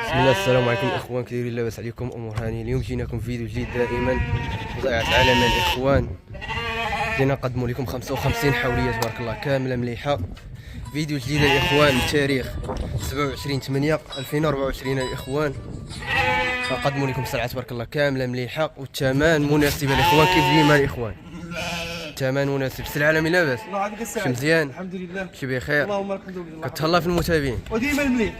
بسم الله. السلام عليكم اخوان، كي دايرين؟ لاباس عليكم؟ امور هانيه. اليوم جيناكم فيديو جديد دائما وضيعت علامه الاخوان. جينا نقدموا لكم 55 حوليه تبارك الله كامله مليحه. فيديو جديد الاخوان بتاريخ 27/8/2024 الاخوان. نقدموا لكم سلعه تبارك الله كامله مليحه والثمن مناسب الاخوان كيف ديما الاخوان. الثمن مناسب. السلعه على لاباس؟ الله يعطيك الصحة. شي مزيان؟ الحمد لله. شي بخير؟ اللهم الحمد لله. كتهلا في المتابعين وديما المليح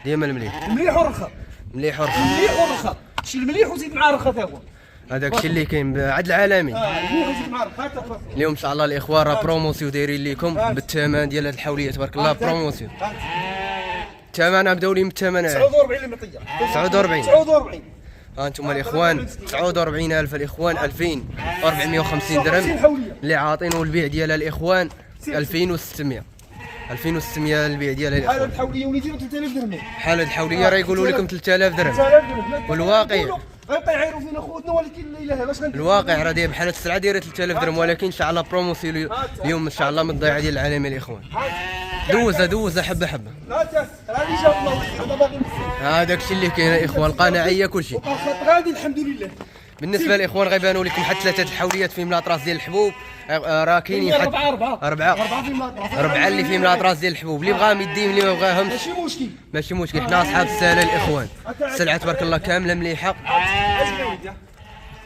ديما المليح المليح والرخا. مليح ورخا. المليح والرخا. شي المليح وزيد معاه رخا تا هو. هذاك الشيء اللي كاين بعد العالمي. المليح وزيد معاه رخا تا هو. اليوم ان شاء الله الاخوان راه بروموسيون دايرين لكم بالثمن ديال هذه الحوليه تبارك الله. بروموسيون الثمن نبداو لي من الثمن 49 المطيه. 49 ها انتم الاخوان 49,000 الاخوان. 2450 درهم اللي عاطينه البيع ديالها الاخوان. 2600 البيع ديالها هذا الاخوان. الحوليه وليدي 3000 درهم. حال هذه الحوليه راه يقولوا لكم 3000 درهم. 3000 درهم والواقع غيبقى يعايروا فينا خوتنا، ولكن لا اله باش الواقع راه داير بحال هاد السلعه دايره 3000 درهم، ولكن ان شاء الله بروموسيون اليوم ان شاء الله من الضيعه ديال العالمي الاخوان. دوزه حبه حبه. هذه جاب الله هذا باغي هذاك الشيء اللي كاين الاخوان. القناعيه كل شيء. غادي الحمد لله. بالنسبه للاخوان غيبانوا لكم حتى ثلاثه الحوليات فيهم لاطراس ديال الحبوب. راه كاينين حتى أربعة في المطرح. أربعة اللي فيهم لاطراس ديال الحبوب. اللي بغاهم يديهم اللي ما بغاهمش ماشي مشكل. حنا اصحاب السهله الاخوان. السلعه تبارك الله كامله مليحه.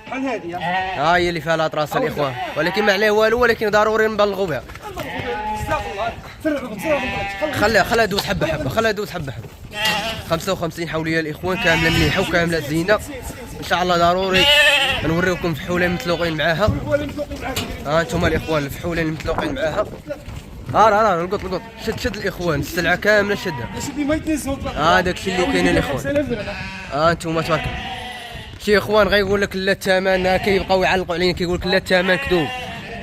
بحال هذه ها هي اللي فيها لاطراس الاخوان، ولكن ما عليه والو، ولكن ضروري نبلغوا بها. خليها دوز حبه حبه. 55 حوليه الاخوان كامله مليحه وكامله زينه. ان شاء الله ضروري نوريكم فحولين متلوقين معاها. ها انتم الاخوان الفحولين متلوقين معاها. راه القط شد الاخوان. السلعه كامله شدها. هذاك الشيء اللي كاين الاخوان. انتم تبارك شي اخوان غيقول لك لا الثمن، كيبقاو يعلقوا علينا كيقول لك لا الثمن كذوب.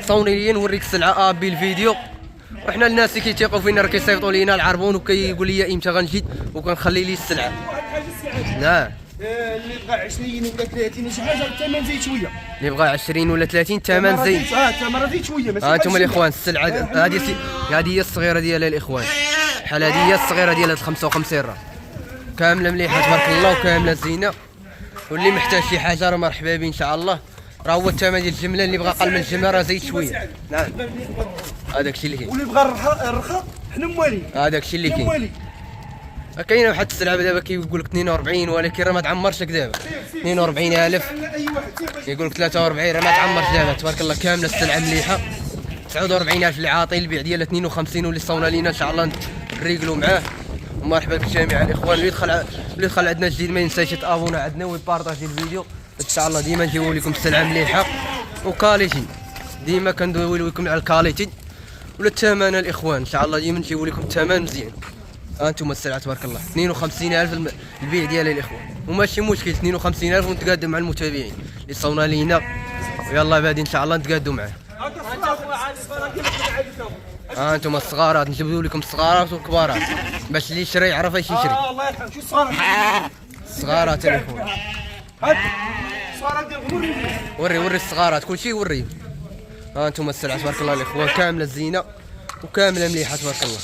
صوني لي نوريك السلعه بالفيديو. وحنا الناس اللي كيتيقوا فينا راه كيصيفطوا لينا العربون وكيقول لي امتى غنجي وكنخلي لي السلعه. نعم. اللي بغى 20 ولا 30 شي حاجه الثمن زيد شويه. اللي بغى 20 ولا 30 الثمن زيد. الثمن زيد شويه. ماشي انتم الاخوان السلعه هذه هي الصغيره ديالها الاخوان. بحال هذه هي الصغيره ديال 55 راه كامله مليحه تبارك الله وكامله زينه. واللي محتاج شي حاجه راه مرحبا به ان شاء الله. راه هو الثمن ديال الجمله. اللي بغى اقل من الجمله راه زيد شويه. نعم هذاك الشيء اللي كاين. واللي بغى الرخاء حنا موالين. هذاك الشيء اللي كاين. كاينه واحد السلعه دابا كيقول لك 42، ولكن راه ما تعمرش لك دابا. 42,000 يقول لك 43 راه ما تعمرش دابا تبارك الله. كامله السلعه مليحه. 49,000 اللي عاطي البيع ديالها 52، واللي صونا لينا ان شاء الله نريقلوا معاه. ومرحبا بالجميع الاخوان. اللي يدخل عندنا جديد ما ينساش يتابونا عندنا ويبارطاجي الفيديو. ان شاء الله ديما نجيبوا لكم السلعه مليحه وكاليتي. ديما كندويو لكم على الكاليتي ولا الثمن الاخوان. ان شاء الله ديما نجيبوا لكم الثمن مزيان. انتم السلعه تبارك الله 52,000 البيع ديالها الاخوان. وماشي مشكل 52,000 ونتقادم مع المتابعين اللي صونا لينا. ويلا بادي ان شاء الله نتقادوا معاه. انتم الصغارات نجبدوا لكم الصغارات والكبارات باش اللي يشري يعرف اش يشري. الله يرحم. شو الصغارات؟ الصغارات الاخوان. الصغارات ديالهم وري الصغارات كلشي وري. انتم السلعه تبارك الله الاخوان كامله زينه وكامله مليحه تبارك الله.